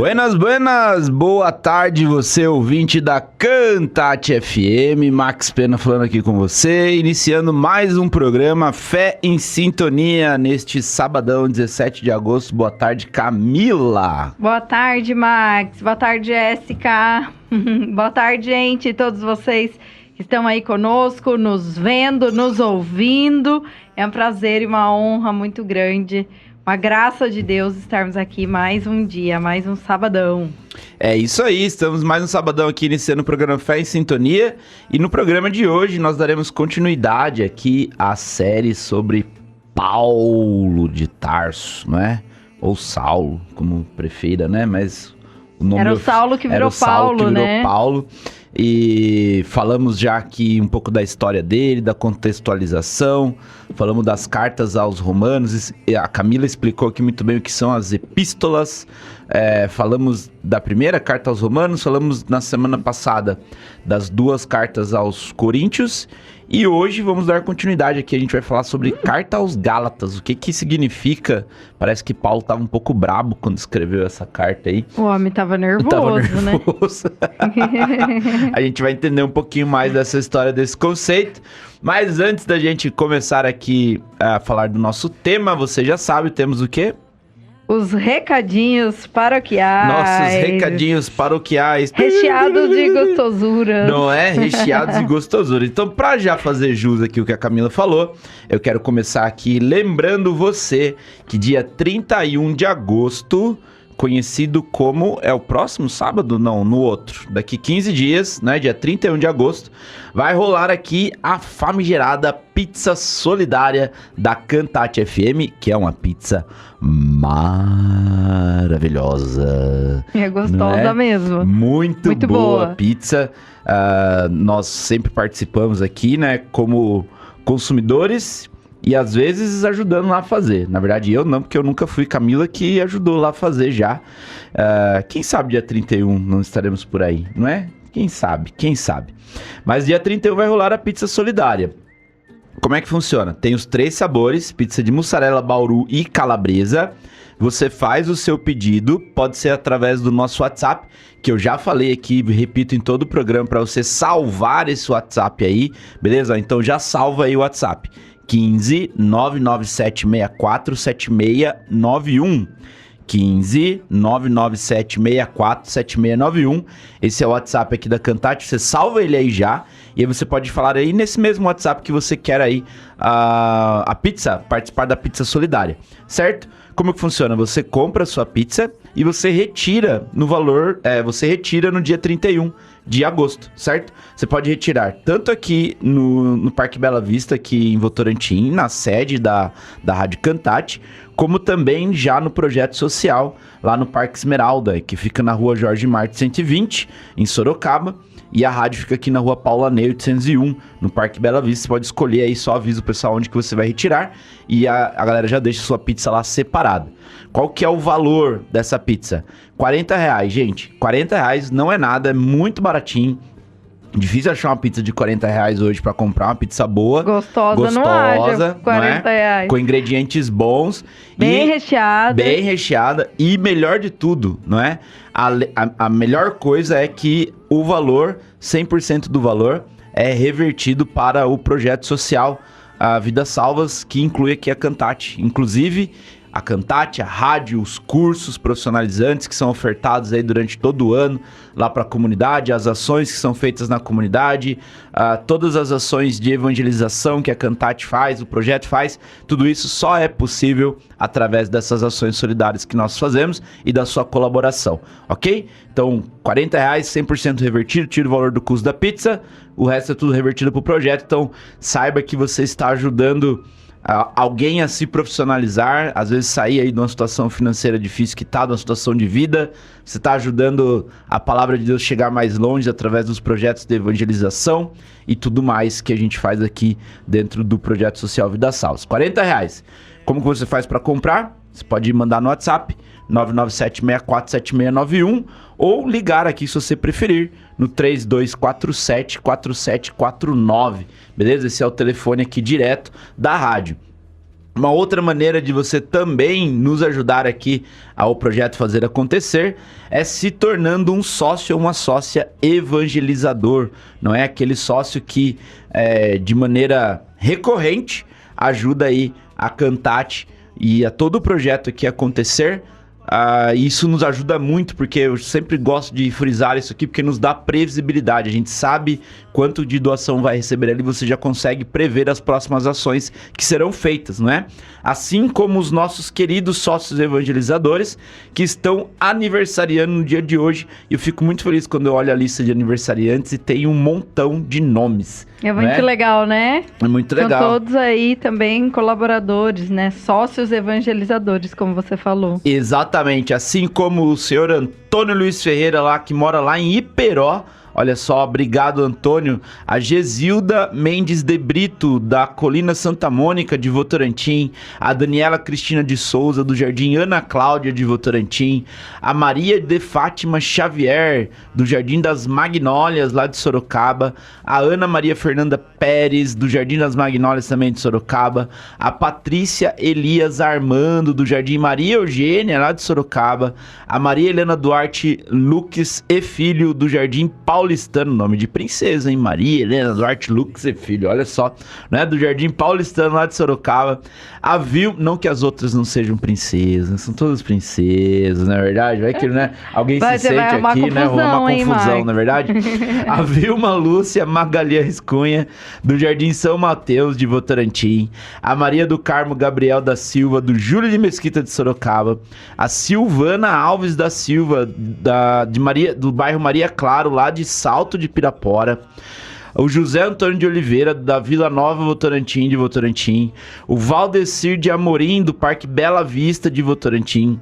Buenas, buenas! Boa tarde, você ouvinte da Cantate FM. Max Pena falando aqui com você, iniciando mais um programa Fé em Sintonia neste sabadão, 17 de agosto. Boa tarde, Camila! Boa tarde, Max. Boa tarde, Jéssica. Boa tarde, gente, todos vocês que estão aí conosco, nos vendo, nos ouvindo. É um prazer e uma honra muito grande, uma graça de Deus estarmos aqui mais um dia, mais um sabadão. É isso aí, estamos mais um sabadão aqui iniciando o programa Fé em Sintonia. E no programa de hoje nós daremos continuidade aqui à série sobre Paulo de Tarso, não é? Ou Saulo, como prefira, né? Mas o nome era o Saulo que virou Paulo, né? Paulo. E falamos já aqui um pouco da história dele, da contextualização, falamos das cartas aos romanos, a Camila explicou aqui muito bem o que são as epístolas, falamos da primeira carta aos romanos, falamos na semana passada das duas cartas aos coríntios, e hoje vamos dar continuidade aqui, a gente vai falar sobre carta aos Gálatas, o que significa. Parece que Paulo estava um pouco brabo quando escreveu essa carta aí. O homem estava nervoso, né? A gente vai entender um pouquinho mais dessa história, desse conceito. Mas antes da gente começar aqui a falar do nosso tema, você já sabe, temos o quê? Os recadinhos paroquiais. Nossos recadinhos paroquiais. Recheados de gostosura. Não é? Recheados de gostosura. Então, para já fazer jus aqui o que a Camila falou, eu quero começar aqui lembrando você que dia 31 de agosto... conhecido como, é o próximo sábado? Não, no outro. Daqui 15 dias, né, dia 31 de agosto, vai rolar aqui a famigerada Pizza Solidária da Cantate FM, que é uma pizza maravilhosa. É gostosa mesmo. Muito boa pizza. Nós sempre participamos aqui, né, como consumidores. E às vezes ajudando lá a fazer. Na verdade eu não, porque eu nunca fui. Camila que ajudou lá a fazer já. Quem sabe dia 31 não estaremos por aí, não é? Quem sabe. Mas dia 31 vai rolar a pizza solidária. Como é que funciona? Tem os 3 sabores, pizza de mussarela, bauru e calabresa. Você faz o seu pedido, pode ser através do nosso WhatsApp, que eu já falei aqui, repito em todo o programa, para você salvar esse WhatsApp aí, beleza? Então já salva aí o WhatsApp. 15 99764 7691. 15 99764 7691. Esse é o WhatsApp aqui da Cantate. Você salva ele aí já. E aí você pode falar aí nesse mesmo WhatsApp que você quer aí a pizza, participar da pizza solidária, certo? Como que funciona? Você compra a sua pizza e você retira no valor, você retira no dia 31 de agosto, certo? Você pode retirar tanto aqui no Parque Bela Vista, aqui em Votorantim, na sede da Rádio Cantate, como também já no projeto social, lá no Parque Esmeralda, que fica na rua Jorge Martins 120, em Sorocaba. E a rádio fica aqui na rua Paula Ney 801, no Parque Bela Vista. Você pode escolher aí, só avisa o pessoal onde que você vai retirar. E a galera já deixa sua pizza lá separada. Qual que é o valor dessa pizza? R$40, gente. R$40 não é nada, é muito baratinho. Difícil achar uma pizza de R$40 hoje pra comprar, uma pizza boa. Gostosa não acha, R$40. Com ingredientes bons. Bem recheada. Bem recheada. E melhor de tudo, não é? A melhor coisa é que o valor, 100% do valor, é revertido para o projeto social Vidas Salvas, que inclui aqui a Cantate. Inclusive, a Cantate, a rádio, os cursos profissionalizantes que são ofertados aí durante todo o ano lá para a comunidade, as ações que são feitas na comunidade, todas as ações de evangelização que a Cantate faz, o projeto faz, tudo isso só é possível através dessas ações solidárias que nós fazemos e da sua colaboração, ok? Então, R$40, 100% revertido, tira o valor do custo da pizza, o resto é tudo revertido para o projeto, então saiba que você está ajudando alguém a se profissionalizar, às vezes sair aí de uma situação financeira difícil que está, de uma situação de vida, você está ajudando a palavra de Deus chegar mais longe através dos projetos de evangelização e tudo mais que a gente faz aqui dentro do projeto social Vidas Salvas. R$40. Como que você faz para comprar? Você pode mandar no WhatsApp 997647691 ou ligar aqui se você preferir no 3247-4749, beleza? Esse é o telefone aqui direto da rádio. Uma outra maneira de você também nos ajudar aqui ao projeto Fazer Acontecer é se tornando um sócio ou uma sócia evangelizador. Não é aquele sócio que, de maneira recorrente, ajuda aí a Cantate e a todo o projeto aqui acontecer. Isso nos ajuda muito, porque eu sempre gosto de frisar isso aqui, porque nos dá previsibilidade. A gente sabe quanto de doação vai receber ali, você já consegue prever as próximas ações que serão feitas, não é? Assim como os nossos queridos sócios evangelizadores, que estão aniversariando no dia de hoje. Eu fico muito feliz quando eu olho a lista de aniversariantes e tem um montão de nomes. É muito legal, né? É muito legal. São todos aí também colaboradores, né? Sócios evangelizadores, como você falou. Exatamente, assim como o senhor Antônio Luiz Ferreira lá, que mora lá em Iperó. Olha só, obrigado, Antônio. A Gesilda Mendes de Brito, da Colina Santa Mônica, de Votorantim. A Daniela Cristina de Souza, do Jardim Ana Cláudia, de Votorantim. A Maria de Fátima Xavier, do Jardim das Magnólias, lá de Sorocaba. A Ana Maria Fernanda Pérez, do Jardim das Magnólias, também de Sorocaba. A Patrícia Elias Armando, do Jardim Maria Eugênia, lá de Sorocaba. A Maria Helena Duarte Lux e Filho, do Jardim Paulistano, nome de princesa, hein? Maria Helena Duarte Lux e Filho, olha só, né? Do Jardim Paulistano, lá de Sorocaba. A não que as outras não sejam princesas, são todas princesas, não é verdade? Vai que, né? Alguém se sente aqui, né? Uma confusão, não é verdade? A Vilma Lúcia Magalhães Cunha, do Jardim São Mateus, de Votorantim. A Maria do Carmo Gabriel da Silva, do Júlio de Mesquita, de Sorocaba. A Silvana Alves da Silva, do bairro Maria Claro, lá de Salto de Pirapora. O José Antônio de Oliveira, da Vila Nova Votorantim, de Votorantim. O Valdecir de Amorim, do Parque Bela Vista, de Votorantim.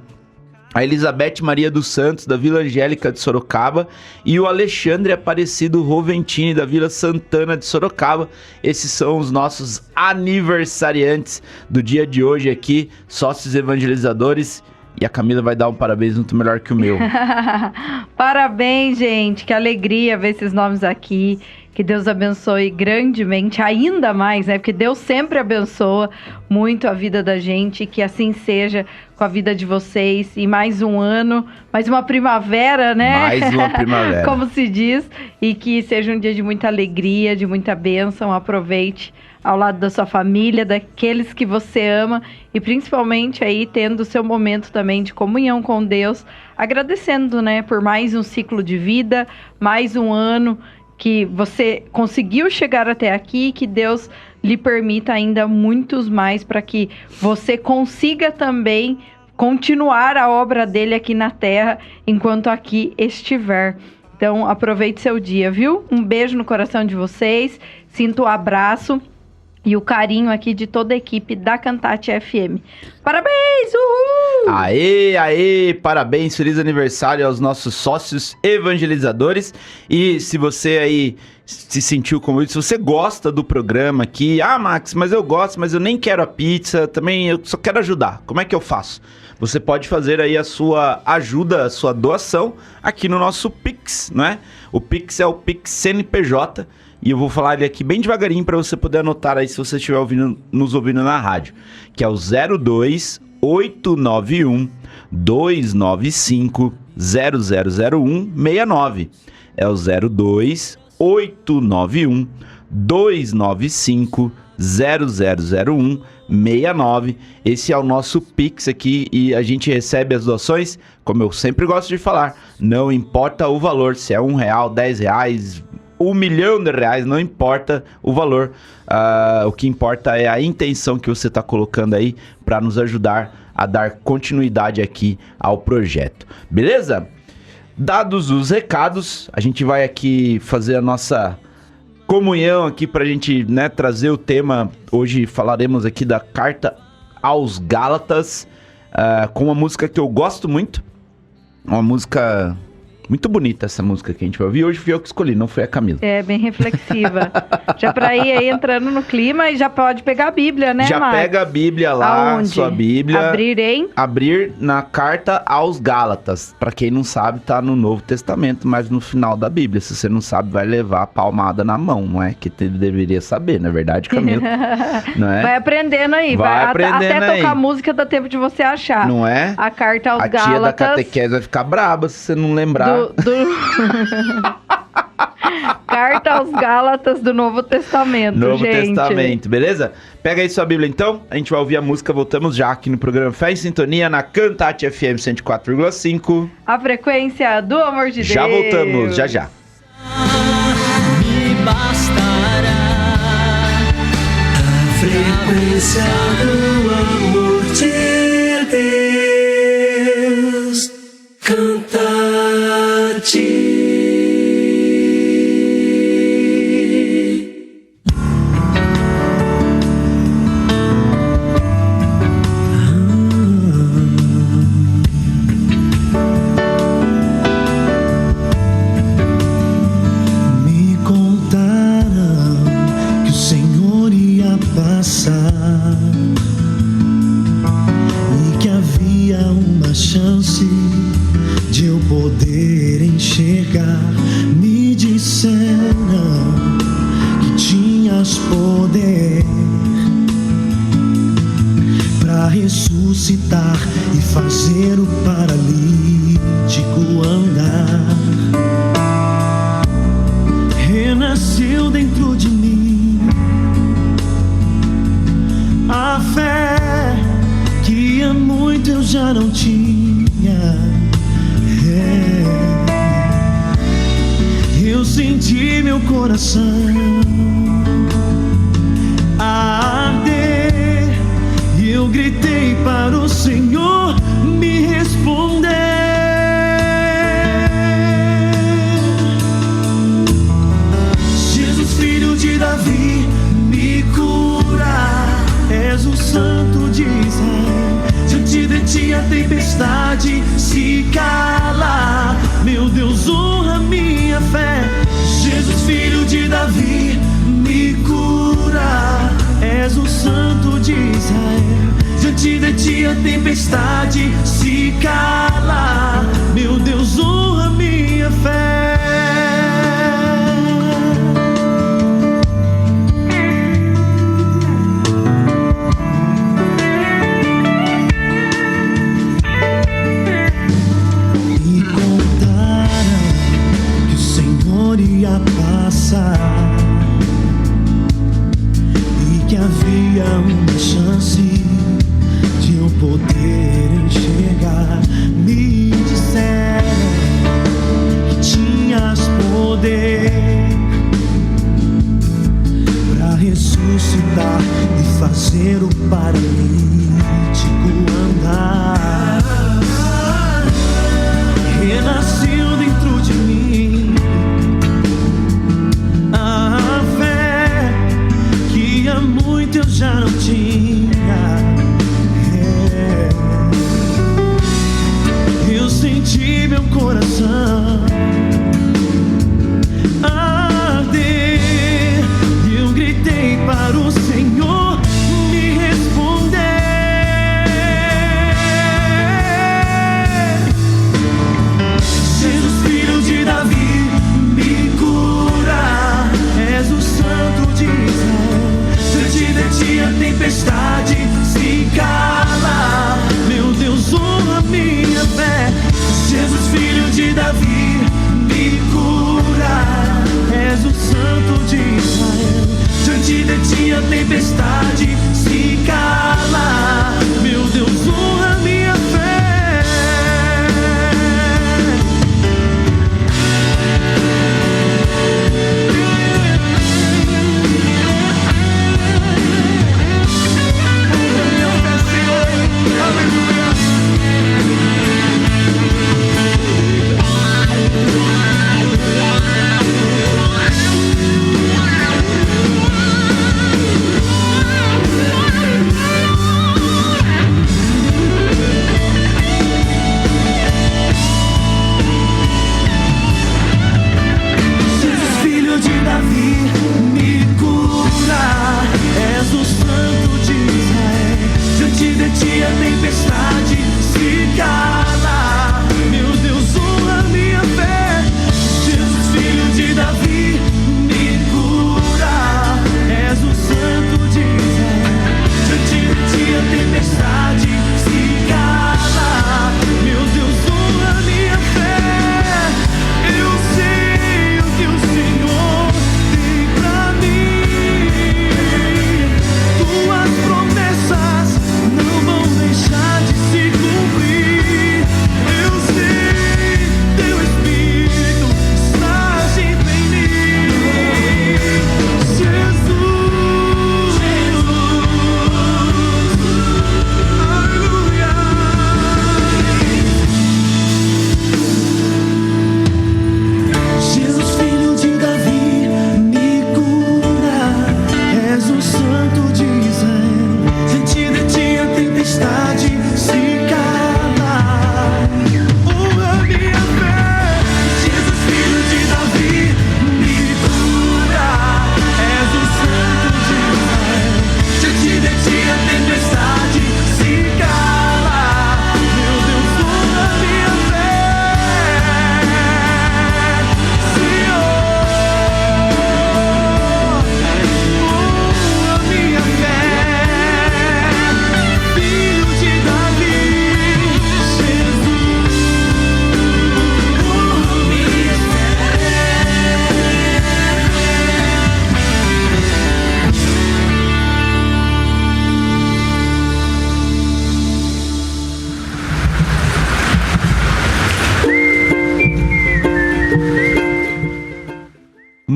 A Elizabeth Maria dos Santos, da Vila Angélica, de Sorocaba. E o Alexandre Aparecido Roventini, da Vila Santana, de Sorocaba. Esses são os nossos aniversariantes do dia de hoje aqui, sócios evangelizadores. E a Camila vai dar um parabéns muito melhor que o meu. Parabéns, gente. Que alegria ver esses nomes aqui. Que Deus abençoe grandemente, ainda mais, né? Porque Deus sempre abençoa muito a vida da gente. Que assim seja com a vida de vocês. E mais um ano, mais uma primavera, né? Mais uma primavera. Como se diz. E que seja um dia de muita alegria, de muita bênção. Aproveite ao lado da sua família, daqueles que você ama e principalmente aí tendo o seu momento também de comunhão com Deus, agradecendo, né, por mais um ciclo de vida, mais um ano que você conseguiu chegar até aqui, que Deus lhe permita ainda muitos mais para que você consiga também continuar a obra dele aqui na terra enquanto aqui estiver. Então aproveite seu dia, viu? Um beijo no coração de vocês, sinto o abraço e o carinho aqui de toda a equipe da Cantate FM. Parabéns! Uhul! Aê, parabéns, feliz aniversário aos nossos sócios evangelizadores. E se você aí se sentiu como isso, se você gosta do programa aqui, Max, mas eu gosto, mas eu nem quero a pizza, também eu só quero ajudar. Como é que eu faço? Você pode fazer aí a sua ajuda, a sua doação aqui no nosso Pix, não é? O Pix é o Pix CNPJ. E eu vou falar ele aqui bem devagarinho para você poder anotar aí se você estiver nos ouvindo na rádio. Que é o 02 891 295 0001 69. É o 02 891 295 0001 69. Esse é o nosso Pix aqui e a gente recebe as doações, como eu sempre gosto de falar, não importa o valor, se é R$1, R$10, R$1 milhão, não importa o valor, o que importa é a intenção que você está colocando aí para nos ajudar a dar continuidade aqui ao projeto, beleza? Dados os recados, a gente vai aqui fazer a nossa comunhão aqui para a gente, né, trazer o tema. Hoje falaremos aqui da Carta aos Gálatas, com uma música que eu gosto muito, uma música Muito bonita essa música que a gente vai ouvir. Hoje fui eu que escolhi, não foi a Camila. É, bem reflexiva. Já pra ir aí entrando no clima e já pode pegar a Bíblia, né, Já Max? pega a Bíblia lá, Aonde? sua Bíblia. Abrir na carta aos Gálatas. Pra quem não sabe, tá no Novo Testamento, mas no final da Bíblia. Se você não sabe, vai levar a palmada na mão, não é? Que deveria saber, na verdade, Camila. Não é? Vai aprendendo aí. Vai aprendendo até aí. tocar música dá tempo de você achar. Não é? A carta aos Gálatas. A tia da catequese vai ficar braba se você não lembrar. Carta aos Gálatas do Novo Testamento, Novo gente. Testamento, beleza? Pega aí sua Bíblia então, a gente vai ouvir a música, voltamos já aqui no programa Fé em Sintonia, na Cantate FM 104,5. A frequência do amor de Deus. Já voltamos, já já. Me bastará a frequência do amor de Deus. Cantate. E que havia uma chance de eu poder enxergar. Me disseram que tinhas poder pra ressuscitar e fazer o paralítico andar. Renasceu dentro de mim a fé que há muito eu já não tinha. Eu senti meu coração arder e eu gritei para o Senhor me responder. Jesus, filho de Davi, me cura. És o Santo de Israel. Diante de ti a tempestade se cala. Meu Deus, honra minha fé. Jesus, filho de Davi, me cura. És o Santo de Israel. Diante de ti a tempestade se cala. Meu Deus, honra minha fé. Ia passar e que havia uma chance de eu poder enxergar. Me disseram que tinhas poder pra ressuscitar e fazer o paralítico andar. Renasceu dentro de mim muito eu já não tinha. Eu senti meu coração arder e eu gritei para o Senhor me responder. Jesus, filho de Davi, me cura. És o Santo de Israel. Diante de ti a tempestade se cala. Meu Deus, honra minha fé. Jesus, filho de Davi, me cura. És o Santo de Israel. Diante de ti a tempestade se cala. Meu Deus, honra minha fé.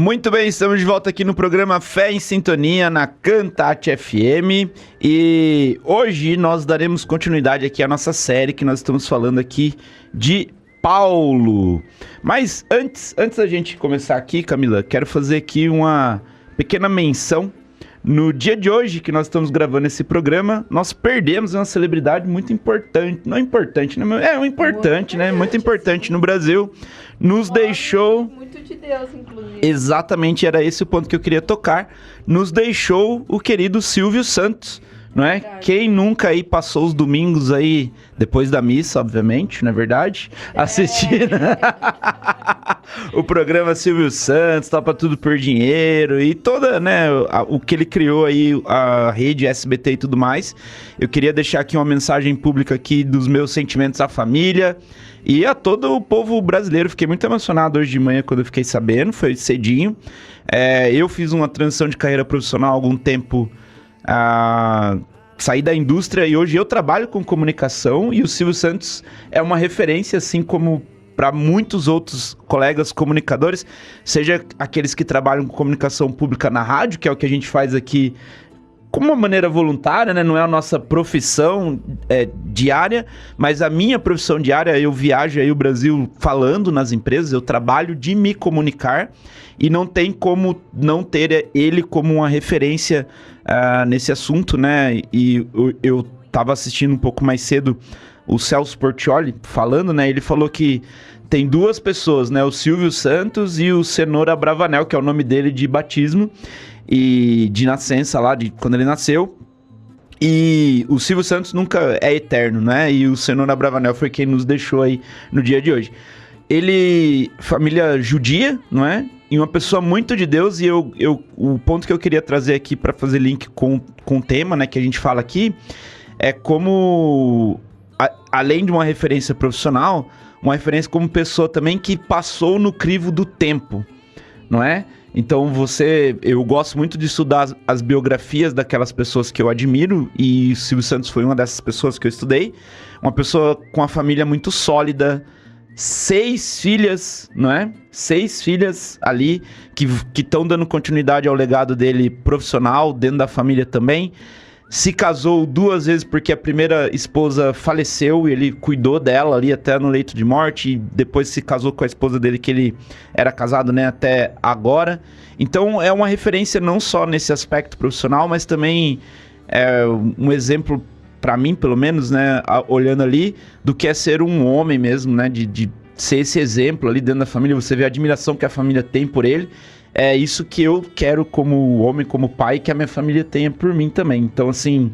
Muito bem, estamos de volta aqui no programa Fé em Sintonia, na Cantate FM. E hoje nós daremos continuidade aqui à nossa série que nós estamos falando aqui de Paulo. Mas antes da gente começar aqui, Camila, quero fazer aqui uma pequena menção. No dia de hoje que nós estamos gravando esse programa, nós perdemos uma celebridade muito importante. Não importante, né? É um importante, né? Muito importante no Brasil. Nos deixou... Muito de Deus, inclusive. Exatamente, era esse o ponto que eu queria tocar. Nos deixou o querido Silvio Santos, não é? Verdade. Quem nunca aí passou os domingos aí, depois da missa, obviamente, não é verdade? Assistindo o programa Silvio Santos, Topa Tudo por Dinheiro e toda, né, o que ele criou aí, a rede SBT e tudo mais. Eu queria deixar aqui uma mensagem pública aqui dos meus sentimentos à família e a todo o povo brasileiro. Fiquei muito emocionado hoje de manhã quando eu fiquei sabendo, foi cedinho. Eu fiz uma transição de carreira profissional há algum tempo, saí da indústria e hoje eu trabalho com comunicação e o Silvio Santos é uma referência, assim como para muitos outros colegas comunicadores, seja aqueles que trabalham com comunicação pública na rádio, que é o que a gente faz aqui como uma maneira voluntária, né? Não é a nossa profissão diária, mas a minha profissão diária, eu viajo aí o Brasil falando nas empresas, eu trabalho de me comunicar e não tem como não ter ele como uma referência nesse assunto, né? E eu tava assistindo um pouco mais cedo o Celso Portiolli falando, né? Ele falou que tem duas pessoas, né? O Silvio Santos e o Cenoura Bravanel, que é o nome dele de batismo e de nascença lá, de quando ele nasceu. E o Silvio Santos nunca é eterno, né? E o Cenoura Bravanel foi quem nos deixou aí no dia de hoje. Ele, família judia, não é? E uma pessoa muito de Deus. E o ponto que eu queria trazer aqui para fazer link com o tema, né, que a gente fala aqui, é como, além de uma referência profissional, uma referência como pessoa também que passou no crivo do tempo, não é? Então eu gosto muito de estudar as biografias daquelas pessoas que eu admiro, e Silvio Santos foi uma dessas pessoas que eu estudei. Uma pessoa com uma família muito sólida, 6 filhas, não é? 6 filhas ali que estão dando continuidade ao legado dele profissional, dentro da família também. Se casou 2 vezes porque a primeira esposa faleceu e ele cuidou dela ali até no leito de morte. E depois se casou com a esposa dele, que ele era casado, né, até agora. Então é uma referência não só nesse aspecto profissional, mas também é um exemplo para mim, pelo menos, né, olhando ali, do que é ser um homem mesmo, né, de ser esse exemplo ali dentro da família. Você vê a admiração que a família tem por ele. É isso que eu quero como homem, como pai, que a minha família tenha por mim também. Então, assim,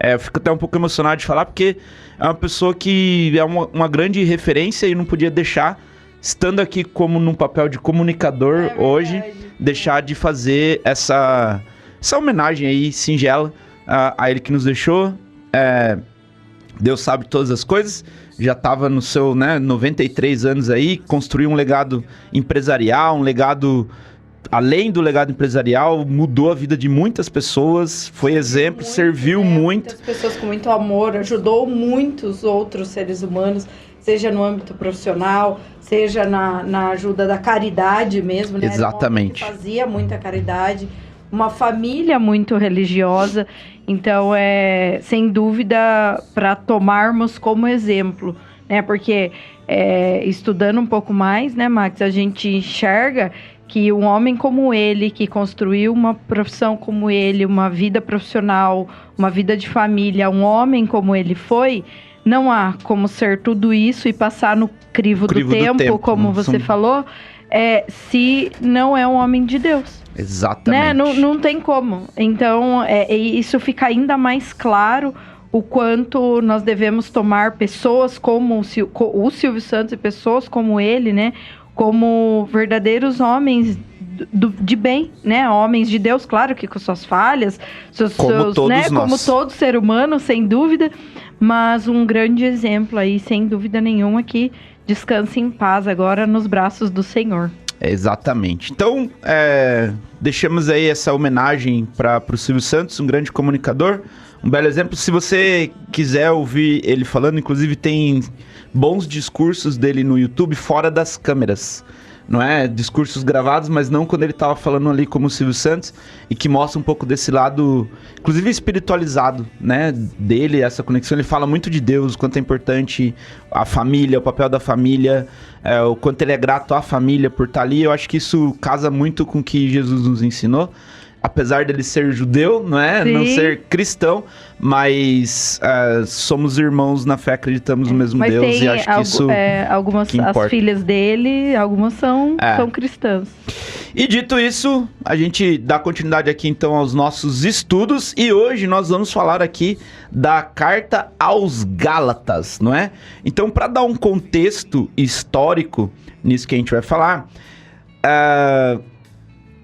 eu fico até um pouco emocionado de falar, porque é uma pessoa que é uma grande referência e não podia deixar, estando aqui como num papel de comunicador hoje, deixar de fazer essa homenagem aí singela a ele que nos deixou. Deus sabe todas as coisas. Já estava no seu, né, 93 anos aí, construiu um legado empresarial, um legado... Além do legado empresarial, mudou a vida de muitas pessoas, foi exemplo, serviu muito. Muitas pessoas com muito amor, ajudou muitos outros seres humanos, seja no âmbito profissional, seja na ajuda da caridade mesmo, né? Exatamente. Era um homem que fazia muita caridade, uma família muito religiosa, então sem dúvida para tomarmos como exemplo, né? Porque estudando um pouco mais, né, Max, a gente enxerga que um homem como ele, que construiu uma profissão como ele, uma vida profissional, uma vida de família, um homem como ele foi, não há como ser tudo isso e passar no crivo do tempo, como você falou, se não é um homem de Deus. Exatamente. Né? Não tem como. Então, isso fica ainda mais claro o quanto nós devemos tomar pessoas como o Silvio Santos e pessoas como ele, né? Como verdadeiros homens de bem, né? Homens de Deus, claro que com suas falhas, como todos nós. Como todo ser humano, sem dúvida, mas um grande exemplo aí, sem dúvida nenhuma, que descanse em paz agora nos braços do Senhor. Exatamente. Então, deixamos aí essa homenagem para o Silvio Santos, um grande comunicador, um belo exemplo. Se você quiser ouvir ele falando, inclusive tem bons discursos dele no YouTube fora das câmeras, não é? Discursos gravados, mas não quando ele estava falando ali como o Silvio Santos, e que mostra um pouco desse lado, inclusive espiritualizado, né? Dele, essa conexão. Ele fala muito de Deus, o quanto é importante a família, o papel da família, o quanto ele é grato à família por estar ali. Eu acho que isso casa muito com o que Jesus nos ensinou. Apesar dele ser judeu, não é? Sim. Não ser cristão, mas somos irmãos na fé, acreditamos no mesmo Mas Deus, tem e acho que isso algumas, que importa. as filhas dele, algumas são cristãs. E dito isso, a gente dá continuidade aqui então aos nossos estudos, e hoje nós vamos falar aqui da carta aos Gálatas, não é? Então, para dar um contexto histórico nisso que a gente vai falar,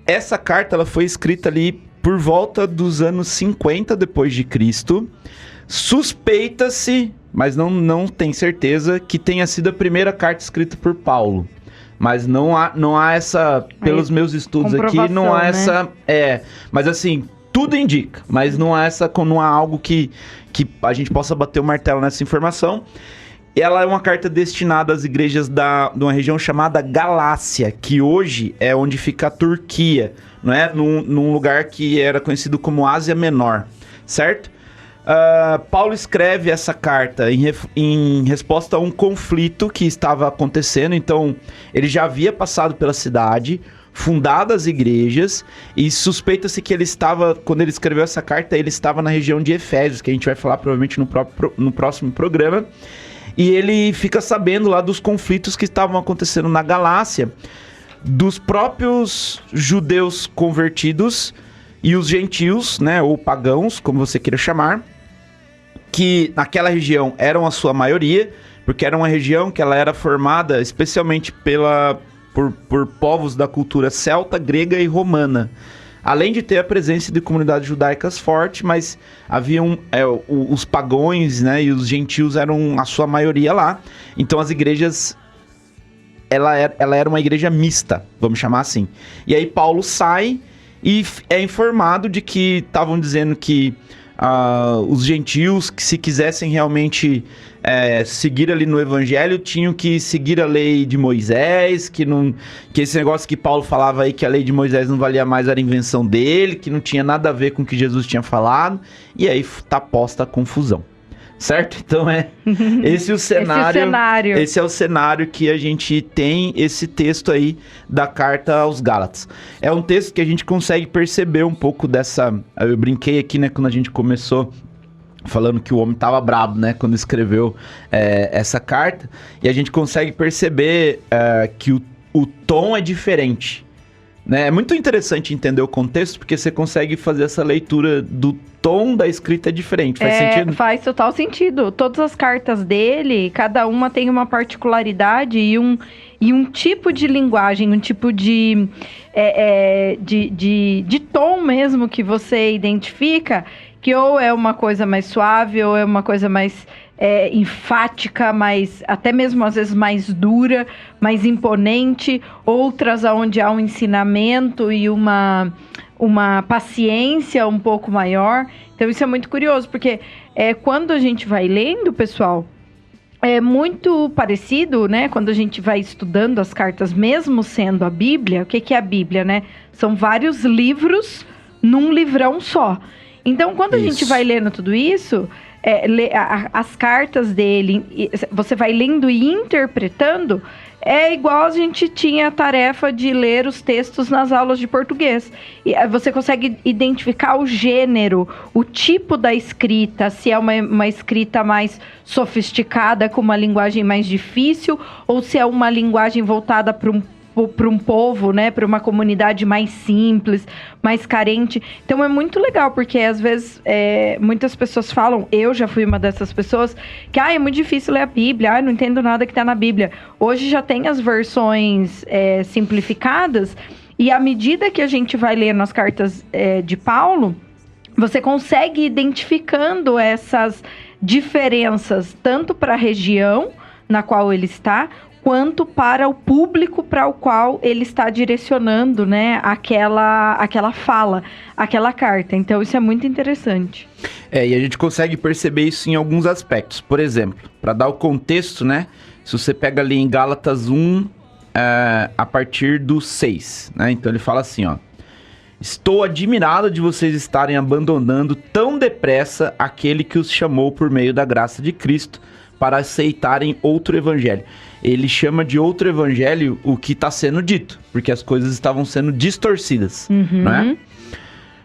essa carta ela foi escrita ali por volta dos anos 50 depois de Cristo. Suspeita-se, mas não tem certeza, que tenha sido a primeira carta escrita por Paulo. Mas não há essa, pelos meus estudos aqui, não há essa... mas assim, tudo indica, mas não há algo que a gente possa bater o martelo nessa informação. Ela é uma carta destinada às igrejas de uma região chamada Galácia, que hoje é onde fica a Turquia, não é? Num lugar que era conhecido como Ásia Menor, certo? Paulo escreve essa carta em resposta a um conflito que estava acontecendo. Então, ele já havia passado pela cidade, fundado as igrejas, e suspeita-se que ele estava, quando ele escreveu essa carta, ele estava na região de Efésios, que a gente vai falar provavelmente no próximo programa. E ele fica sabendo lá dos conflitos que estavam acontecendo na Galácia, dos próprios judeus convertidos e os gentios, né, ou pagãos, como você queira chamar, que naquela região eram a sua maioria, porque era uma região que ela era formada especialmente por povos da cultura celta, grega e romana. Além de ter a presença de comunidades judaicas forte, mas haviam os pagões, né, e os gentios eram a sua maioria lá. Então as igrejas, ela era uma igreja mista, vamos chamar assim. E aí Paulo sai e é informado de que estavam dizendo que os gentios, que se quisessem realmente seguir ali no evangelho, tinham que seguir a lei de Moisés, que esse negócio que Paulo falava aí, que a lei de Moisés não valia mais, era invenção dele, que não tinha nada a ver com o que Jesus tinha falado, e aí tá posta a confusão. Certo? Então esse é o cenário. Esse é o cenário que a gente tem, esse texto aí da carta aos Gálatas. É um texto que a gente consegue perceber um pouco dessa... Eu brinquei aqui, né, quando a gente começou, falando que o homem tava brabo, né, quando escreveu essa carta. E a gente consegue perceber que o tom é diferente. Né? É muito interessante entender o contexto, porque você consegue fazer essa leitura do tom da escrita diferente. Faz sentido? Faz total sentido. Todas as cartas dele, cada uma tem uma particularidade e um tipo de linguagem, um tipo de tom mesmo que você identifica, que ou é uma coisa mais suave, ou é uma coisa mais enfática, mais, até mesmo às vezes mais dura, mais imponente, outras onde há um ensinamento e uma paciência um pouco maior. Então isso é muito curioso, porque quando a gente vai lendo, pessoal, é muito parecido, né? Quando a gente vai estudando as cartas, mesmo sendo a Bíblia. O que é a Bíblia, né? São vários livros num livrão só. Então, quando a gente vai lendo tudo isso, as cartas dele, você vai lendo e interpretando, é igual a gente tinha a tarefa de ler os textos nas aulas de português. E você consegue identificar o gênero, o tipo da escrita, se é uma escrita mais sofisticada, com uma linguagem mais difícil, ou se é uma linguagem voltada para um povo, né, para uma comunidade mais simples, mais carente. Então é muito legal, porque às vezes muitas pessoas falam, eu já fui uma dessas pessoas, que é muito difícil ler a Bíblia, não entendo nada que está na Bíblia. Hoje já tem as versões simplificadas, e à medida que a gente vai lendo as cartas de Paulo, você consegue ir identificando essas diferenças, tanto para a região na qual ele está, quanto para o público para o qual ele está direcionando, né, aquela fala, aquela carta. Então, isso é muito interessante. E a gente consegue perceber isso em alguns aspectos. Por exemplo, para dar o contexto, né, se você pega ali em Gálatas 1, a partir do 6, né? Então ele fala assim, ó. Estou admirado de vocês estarem abandonando tão depressa aquele que os chamou por meio da graça de Cristo para aceitarem outro evangelho. Ele chama de outro evangelho o que está sendo dito, porque as coisas estavam sendo distorcidas, não é?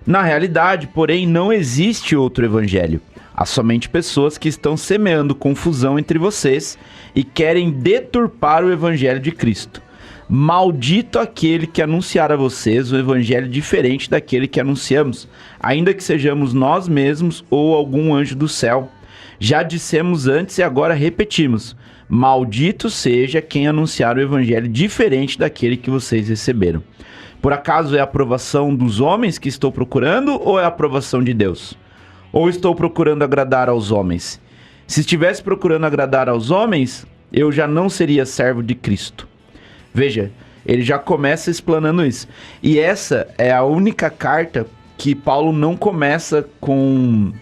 Na realidade, porém, não existe outro evangelho. Há somente pessoas que estão semeando confusão entre vocês e querem deturpar o evangelho de Cristo. Maldito aquele que anunciar a vocês um evangelho diferente daquele que anunciamos, ainda que sejamos nós mesmos ou algum anjo do céu. Já dissemos antes e agora repetimos: maldito seja quem anunciar o evangelho diferente daquele que vocês receberam. Por acaso é a aprovação dos homens que estou procurando ou é a aprovação de Deus? Ou estou procurando agradar aos homens? Se estivesse procurando agradar aos homens, eu já não seria servo de Cristo. Veja, ele já começa explanando isso. E essa é a única carta que Paulo não começa com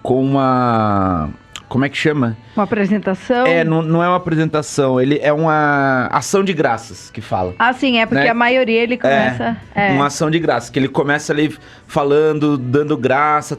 uma... Como é que chama? Uma apresentação? Não é uma apresentação, ele é uma ação de graças que fala. Ah, sim, é porque né? A maioria ele começa... Uma ação de graças, que ele começa ali falando, dando graça,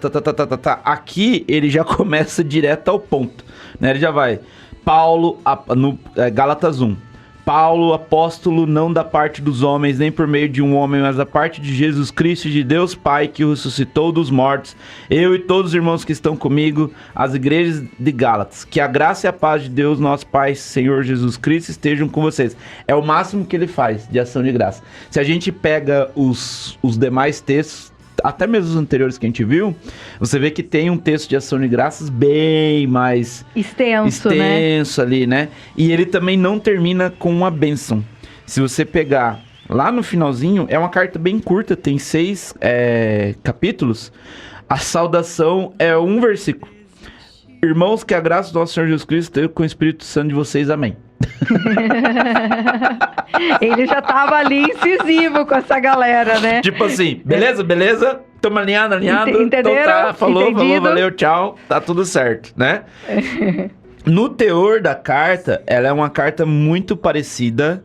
Aqui ele já começa direto ao ponto, né? Ele já vai, Paulo, no Gálatas 1. Paulo, apóstolo, não da parte dos homens, nem por meio de um homem, mas da parte de Jesus Cristo e de Deus Pai, que o ressuscitou dos mortos, eu e todos os irmãos que estão comigo, as igrejas de Gálatas. Que a graça e a paz de Deus, nosso Pai, Senhor Jesus Cristo, estejam com vocês. É o máximo que ele faz de ação de graça. Se a gente pega os demais textos, até mesmo os anteriores que a gente viu, você vê que tem um texto de ação de graças bem mais extenso ali, né? E ele também não termina com uma bênção. Se você pegar lá no finalzinho, é uma carta bem curta, tem 6 capítulos. A saudação é um versículo. Irmãos, que a graça do nosso Senhor Jesus Cristo esteja com o Espírito Santo de vocês. Amém. Ele já tava ali incisivo com essa galera, né? Tipo assim, beleza? Tamo alinhado. Entenderam? Então tá, falou, valeu, tchau. Tá tudo certo, né? No teor da carta, ela é uma carta muito parecida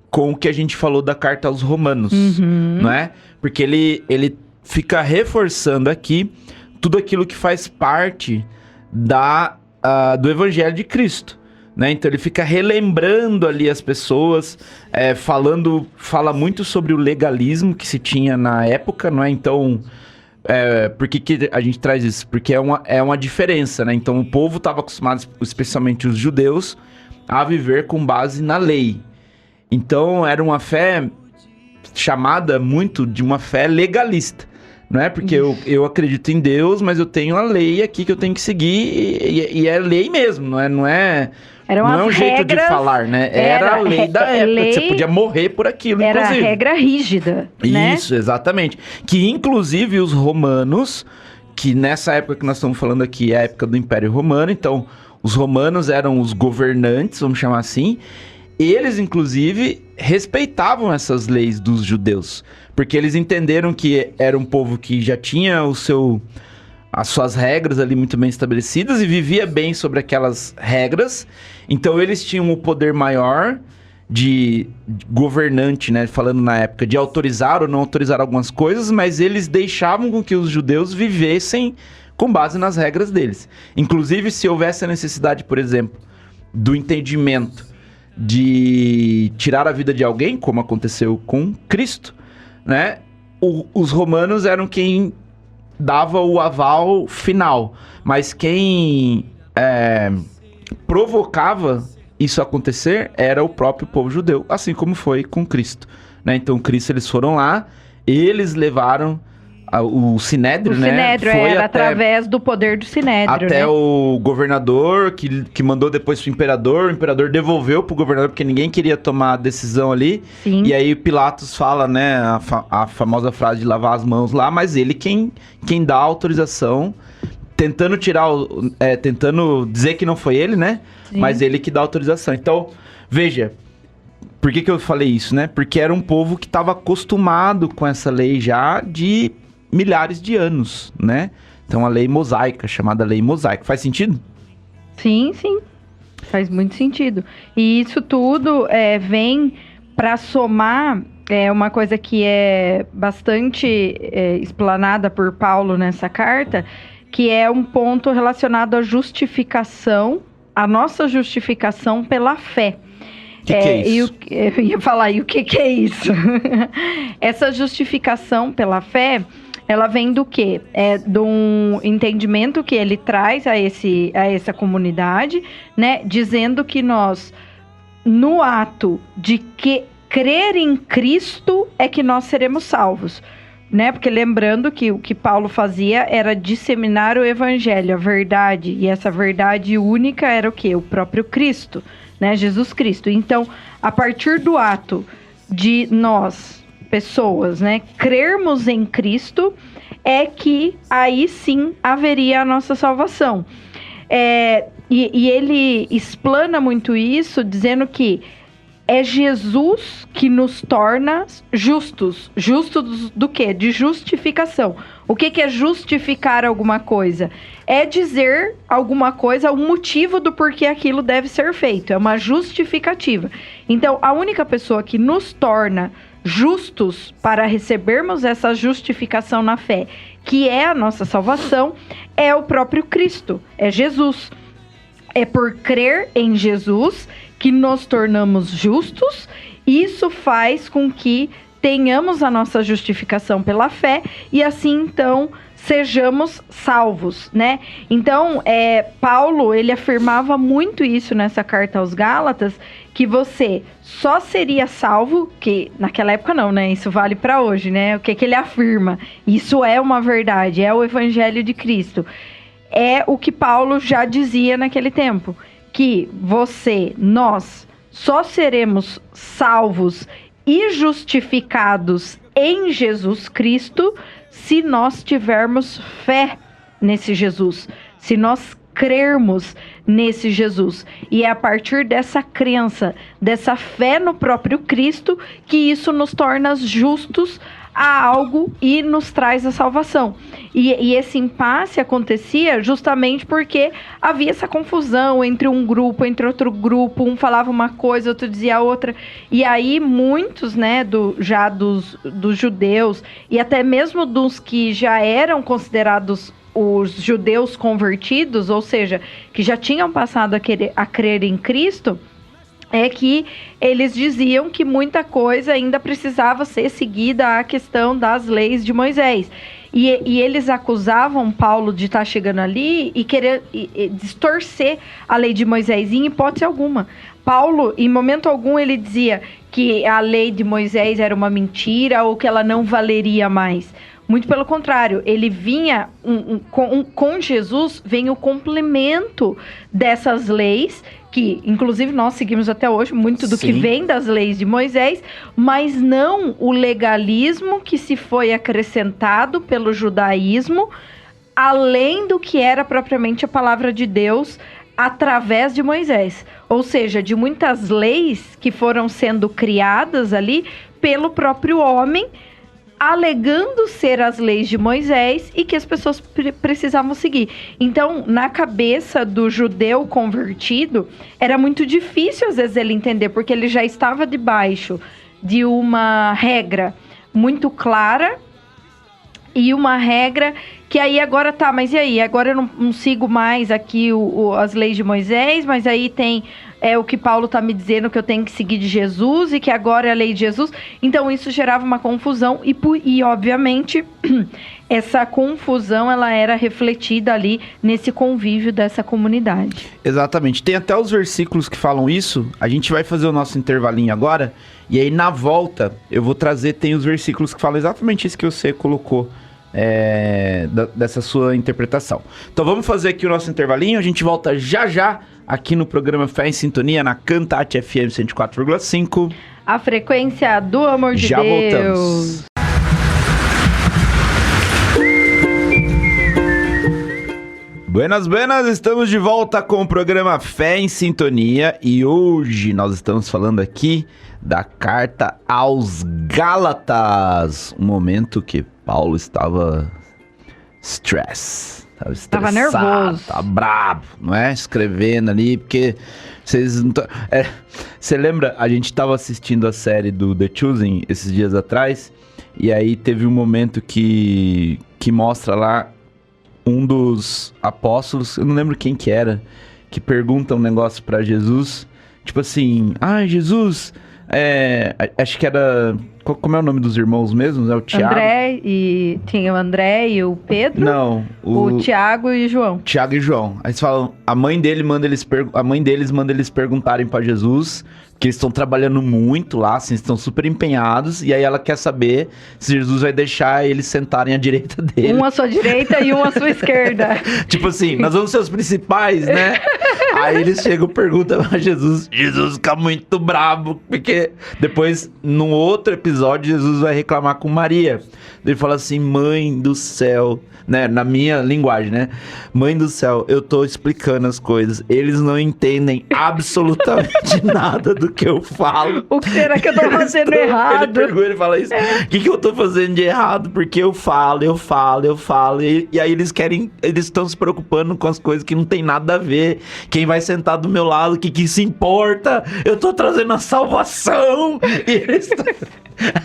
com o que a gente falou da carta aos Romanos, não é? Porque ele fica reforçando aqui tudo aquilo que faz parte do Evangelho de Cristo. Né? Então ele fica relembrando ali as pessoas, fala muito sobre o legalismo que se tinha na época, não é? Então, por que a gente traz isso? Porque é uma diferença, né? Então o povo estava acostumado, especialmente os judeus, a viver com base na lei. Então era uma fé chamada muito de uma fé legalista. Não é porque eu acredito em Deus, mas eu tenho a lei aqui que eu tenho que seguir e é lei mesmo, não é um jeito de falar, né? Era a lei da época, que você podia morrer por aquilo, inclusive. Era a regra rígida, né? Isso, exatamente. Que inclusive os romanos, que nessa época que nós estamos falando aqui é a época do Império Romano, então os romanos eram os governantes, vamos chamar assim. Eles, inclusive, respeitavam essas leis dos judeus, porque eles entenderam que era um povo que já tinha as suas regras ali muito bem estabelecidas e vivia bem sobre aquelas regras. Então, eles tinham o poder maior de governante, né, falando na época, de autorizar ou não autorizar algumas coisas, mas eles deixavam com que os judeus vivessem com base nas regras deles. Inclusive, se houvesse a necessidade, por exemplo, do entendimento de tirar a vida de alguém, como aconteceu com Cristo, né? Os romanos eram quem dava o aval final, mas quem provocava isso acontecer era o próprio povo judeu, assim como foi com Cristo, né? Então Cristo, eles foram lá, eles levaram o Sinédrio, né? O Sinédrio era através do poder do Sinédrio, até né? o governador, que mandou depois pro imperador, o imperador devolveu pro governador, porque ninguém queria tomar a decisão ali. Sim. E aí Pilatos fala, né, a famosa frase de lavar as mãos lá, mas ele quem dá a autorização, tentando tentando dizer que não foi ele, né? Sim. Mas ele que dá a autorização. Então, veja, por que eu falei isso, né? Porque era um povo que estava acostumado com essa lei já de milhares de anos, né? Então a lei mosaica, chamada lei mosaica. Faz sentido? Sim. Faz muito sentido. E isso tudo vem para somar, é uma coisa que é bastante explanada por Paulo nessa carta, que é um ponto relacionado à justificação, a nossa justificação pela fé. Que é isso? Eu ia falar, e o que é isso? Essa justificação pela fé, ela vem do quê? É de um entendimento que ele traz a essa comunidade, né? Dizendo que nós, no ato de crer em Cristo, é que nós seremos salvos. Né? Porque lembrando que o que Paulo fazia era disseminar o evangelho, a verdade. E essa verdade única era o quê? O próprio Cristo. Né, Jesus Cristo. Então, a partir do ato de nós, pessoas, né, crermos em Cristo, é que aí sim haveria a nossa salvação. E ele explana muito isso, dizendo que é Jesus que nos torna justos. Justos do quê? De justificação. O que é justificar alguma coisa? É dizer alguma coisa, o motivo do porquê aquilo deve ser feito. É uma justificativa. Então, a única pessoa que nos torna justos para recebermos essa justificação na fé, que é a nossa salvação, é o próprio Cristo, é Jesus. É por crer em Jesus que nos tornamos justos. Isso faz com que tenhamos a nossa justificação pela fé e assim, então, sejamos salvos, né? Então, Paulo, ele afirmava muito isso nessa carta aos Gálatas, que você só seria salvo, que naquela época não, né? Isso vale para hoje, né? O que ele afirma? Isso é uma verdade, é o evangelho de Cristo. É o que Paulo já dizia naquele tempo, que nós só seremos salvos e justificados em Jesus Cristo se nós tivermos fé nesse Jesus, se nós crermos nesse Jesus. E é a partir dessa crença, dessa fé no próprio Cristo, que isso nos torna justos a algo e nos traz a salvação. E esse impasse acontecia justamente porque havia essa confusão entre um grupo, entre outro grupo, um falava uma coisa, outro dizia outra, e aí muitos, né, dos judeus, e até mesmo dos que já eram considerados os judeus convertidos, ou seja, que já tinham passado a crer em Cristo, é que eles diziam que muita coisa ainda precisava ser seguida a questão das leis de Moisés. E eles acusavam Paulo de estar chegando ali e querer distorcer a lei de Moisés, em hipótese alguma. Paulo, em momento algum, ele dizia que a lei de Moisés era uma mentira ou que ela não valeria mais. Muito pelo contrário, ele vinha, com Jesus, vem o complemento dessas leis, que inclusive nós seguimos até hoje, muito do que vem das leis de Moisés, mas não o legalismo que se foi acrescentado pelo judaísmo, além do que era propriamente a palavra de Deus através de Moisés. Ou seja, de muitas leis que foram sendo criadas ali pelo próprio homem, alegando ser as leis de Moisés e que as pessoas precisavam seguir. Então, na cabeça do judeu convertido, era muito difícil às vezes ele entender, porque ele já estava debaixo de uma regra muito clara e uma regra que aí agora tá, mas e aí? Agora eu não sigo mais aqui as leis de Moisés, mas aí tem o que Paulo tá me dizendo que eu tenho que seguir de Jesus e que agora é a lei de Jesus. Então isso gerava uma confusão e obviamente essa confusão ela era refletida ali nesse convívio dessa comunidade. Exatamente, tem até os versículos que falam isso. A gente vai fazer o nosso intervalinho agora e aí na volta eu vou trazer, tem os versículos que falam exatamente isso que você colocou dessa sua interpretação. Então vamos fazer aqui o nosso intervalinho, a gente volta já aqui no programa Fé em Sintonia na Cantate FM 104,5. A frequência do amor de já Deus. Voltamos. Buenas, estamos de volta com o programa Fé em Sintonia e hoje nós estamos falando aqui da carta aos Gálatas, um momento que Paulo estava Tava estressado, nervoso. tava bravo, não é? Escrevendo ali, porque vocês não você lembra, a gente tava assistindo a série do The Chosen esses dias atrás, e aí teve um momento que mostra lá um dos apóstolos, eu não lembro quem que era, que pergunta um negócio pra Jesus, tipo assim, Jesus, acho que era, como é o nome dos irmãos mesmos? É o Tiago? André, e tinha o André e o Pedro? Não. O Tiago e o João. Tiago e João. Aí eles falam, a mãe deles manda eles perguntarem pra Jesus, que eles estão trabalhando muito lá, assim, estão super empenhados, e aí ela quer saber se Jesus vai deixar eles sentarem à direita dele. Um à sua direita e um à sua esquerda. Tipo assim, nós vamos ser os principais, né? Aí eles chegam e perguntam pra Jesus. Jesus fica muito brabo, porque depois, num outro episódio, Jesus vai reclamar com Maria. Ele fala assim, mãe do céu, né? Na minha linguagem, né? Mãe do céu, eu tô explicando as coisas. Eles não entendem absolutamente nada do que eu falo. O que será que eu tô fazendo errado? Ele fala isso. O que eu tô fazendo de errado? Porque eu falo. E aí eles estão se preocupando com as coisas que não tem nada a ver. Quem vai sentar do meu lado, o que se importa? Eu tô trazendo a salvação. E eles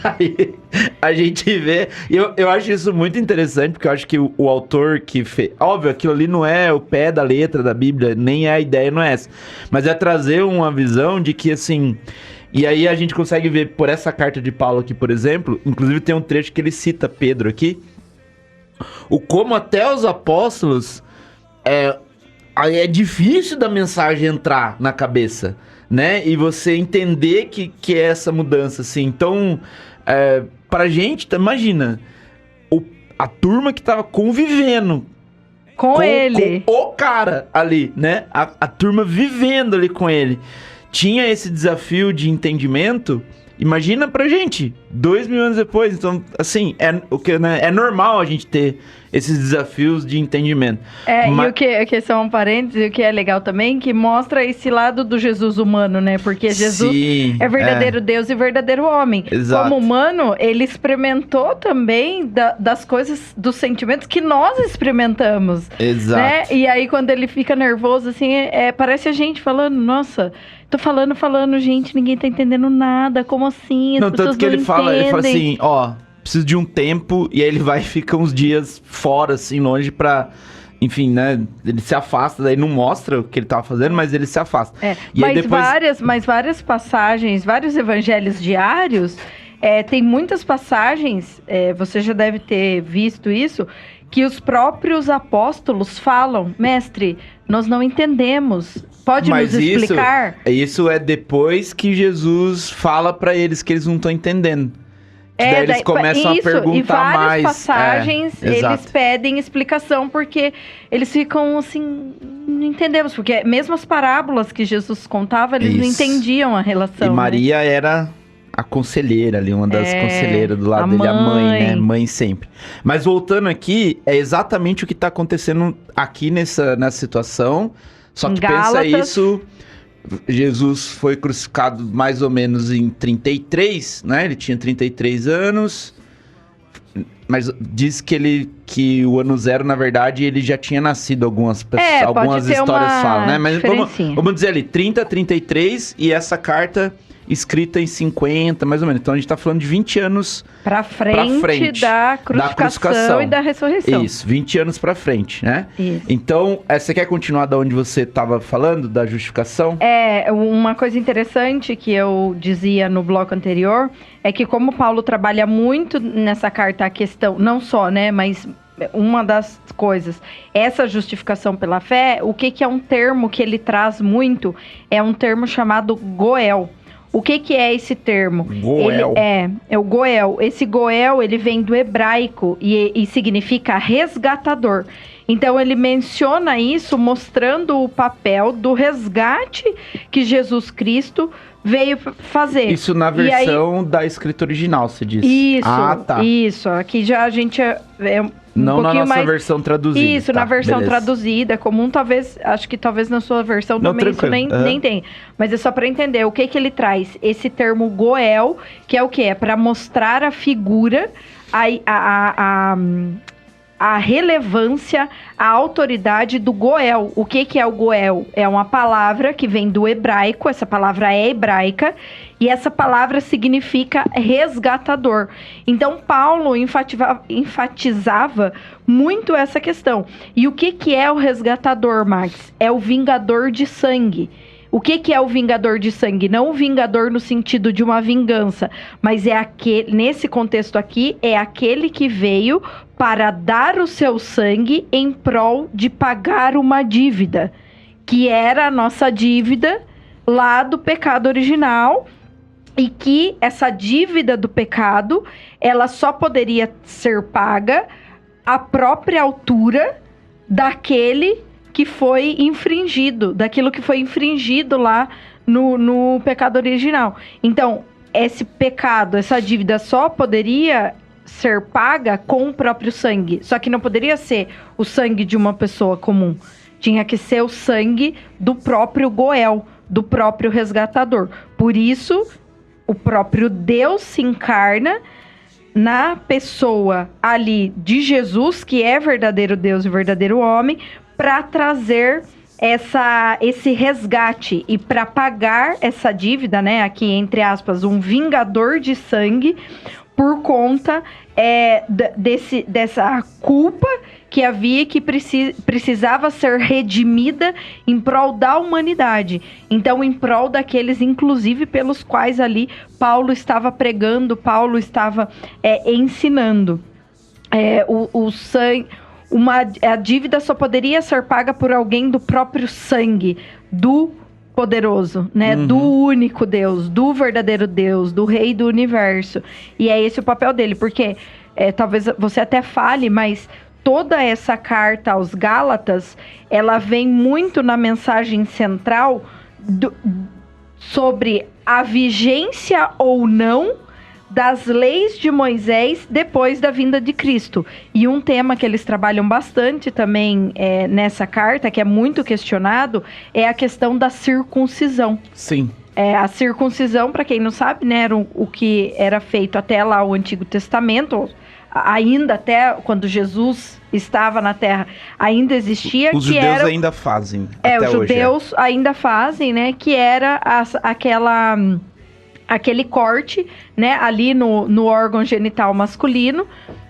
aí a gente vê. Eu acho isso muito interessante, porque eu acho que o autor que fez. Óbvio, aquilo ali não é o pé da letra da Bíblia, nem a ideia não é essa. Mas é trazer uma visão de que, assim. E aí a gente consegue ver por essa carta de Paulo aqui, por exemplo. Inclusive tem um trecho que ele cita Pedro aqui. O como até os apóstolos. É difícil da mensagem entrar na cabeça, né? E você entender que é essa mudança, assim. Então, pra gente, imagina, a turma que tava convivendo com ele. Com o cara ali, né? A turma vivendo ali com ele. Tinha esse desafio de entendimento. Imagina pra gente, 2000 anos depois. Então, assim, é normal a gente ter esses desafios de entendimento. E o que são parênteses, o que é legal também, que mostra esse lado do Jesus humano, né? Porque Jesus é verdadeiro Deus e verdadeiro homem. Exato. Como humano, ele experimentou também das coisas, dos sentimentos que nós experimentamos. Exato. Né? E aí, quando ele fica nervoso, assim, parece a gente falando, nossa, tô falando, gente, ninguém tá entendendo nada, como assim? As pessoas tanto que não ele fala entendem. assim, preciso de um tempo, e aí ele vai e fica uns dias fora, assim, longe pra... Enfim, né, ele se afasta, daí não mostra o que ele tava fazendo, mas ele se afasta. Mas várias passagens, vários evangelhos diários, tem muitas passagens, você já deve ter visto isso, que os próprios apóstolos falam, mestre, nós não entendemos, pode nos explicar? Isso é depois que Jesus fala pra eles que eles não estão entendendo. Daí eles começam a perguntar e várias mais. Passagens, eles pedem explicação, porque eles ficam assim, não entendemos, porque mesmo as parábolas que Jesus contava, eles não entendiam a relação. E Maria era a conselheira ali, uma das conselheiras do lado dele, a mãe, né? Mãe sempre. Mas voltando aqui, é exatamente o que tá acontecendo aqui nessa situação, só que pensa isso... Jesus foi crucificado mais ou menos em 33, né? Ele tinha 33 anos, mas diz que o ano zero, na verdade, ele já tinha nascido, algumas histórias falam, né? Mas vamos dizer ali, 30, 33, e essa carta escrita em 50, mais ou menos. Então a gente tá falando de 20 anos pra frente da crucificação e da ressurreição. Isso, 20 anos pra frente, né? Isso. Então, você quer continuar da onde você tava falando, da justificação? Uma coisa interessante que eu dizia no bloco anterior é que como Paulo trabalha muito nessa carta a questão, não só, né, mas uma das coisas, essa justificação pela fé, o que é um termo que ele traz muito, é um termo chamado goel. O que é esse termo? Goel. É o goel. Esse goel, ele vem do hebraico e significa resgatador. Então, ele menciona isso mostrando o papel do resgate que Jesus Cristo veio fazer. Isso na versão da escrita original, você disse. Isso, tá. Isso. Aqui já a gente não na nossa versão traduzida. Isso, na versão traduzida, comum, acho que talvez na sua versão também tranquilo. Isso nem tem. Mas é só para entender o que ele traz. Esse termo goel, que é o quê? É para mostrar a figura, a a relevância, a autoridade do Goel. O que é o Goel? É uma palavra que vem do hebraico, essa palavra é hebraica, e essa palavra significa resgatador. Então, Paulo enfatizava muito essa questão. E o que é o resgatador, Max? É o vingador de sangue. O que é o vingador de sangue? Não o vingador no sentido de uma vingança, mas é aquele, nesse contexto aqui, é aquele que veio para dar o seu sangue em prol de pagar uma dívida, que era a nossa dívida lá do pecado original, e que essa dívida do pecado, ela só poderia ser paga à própria altura daquele que foi infringido, daquilo que foi infringido lá no pecado original. Então, esse pecado, essa dívida só poderia ser paga com o próprio sangue. Só que não poderia ser o sangue de uma pessoa comum. Tinha que ser o sangue do próprio Goel, do próprio resgatador. Por isso, o próprio Deus se encarna na pessoa ali de Jesus, que é verdadeiro Deus e verdadeiro homem, para trazer esse resgate e para pagar essa dívida, né? Aqui, entre aspas, um vingador de sangue por conta dessa culpa que havia, que precisava ser redimida em prol da humanidade. Então, em prol daqueles, inclusive, pelos quais ali Paulo estava pregando, Paulo estava ensinando. O sangue... A dívida só poderia ser paga por alguém do próprio sangue, do poderoso, né? Do único Deus, do verdadeiro Deus, do Rei do Universo. E é esse o papel dele, porque talvez você até fale, mas toda essa carta aos Gálatas, ela vem muito na mensagem central sobre a vigência ou não das leis de Moisés depois da vinda de Cristo. E um tema que eles trabalham bastante também nessa carta, que é muito questionado, é a questão da circuncisão. Sim. A circuncisão, para quem não sabe, né, era o que era feito até lá o Antigo Testamento, ainda até quando Jesus estava na Terra, ainda existia. Os judeus ainda fazem, até hoje. Os judeus ainda fazem, né, que era aquele corte, né, ali no órgão genital masculino,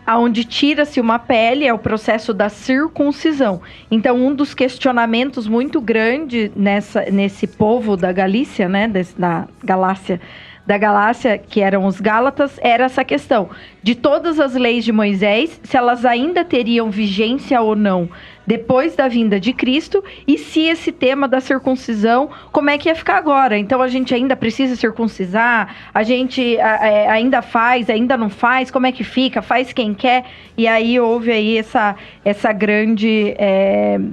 onde tira-se uma pele, é o processo da circuncisão. Então, um dos questionamentos muito grande nesse povo da Galícia, né, da Galácia, que eram os Gálatas, era essa questão de todas as leis de Moisés, se elas ainda teriam vigência ou não depois da vinda de Cristo, e se esse tema da circuncisão, como é que ia ficar agora? Então a gente ainda precisa circuncisar, a gente ainda faz, ainda não faz, como é que fica? Faz quem quer? E aí houve aí essa grande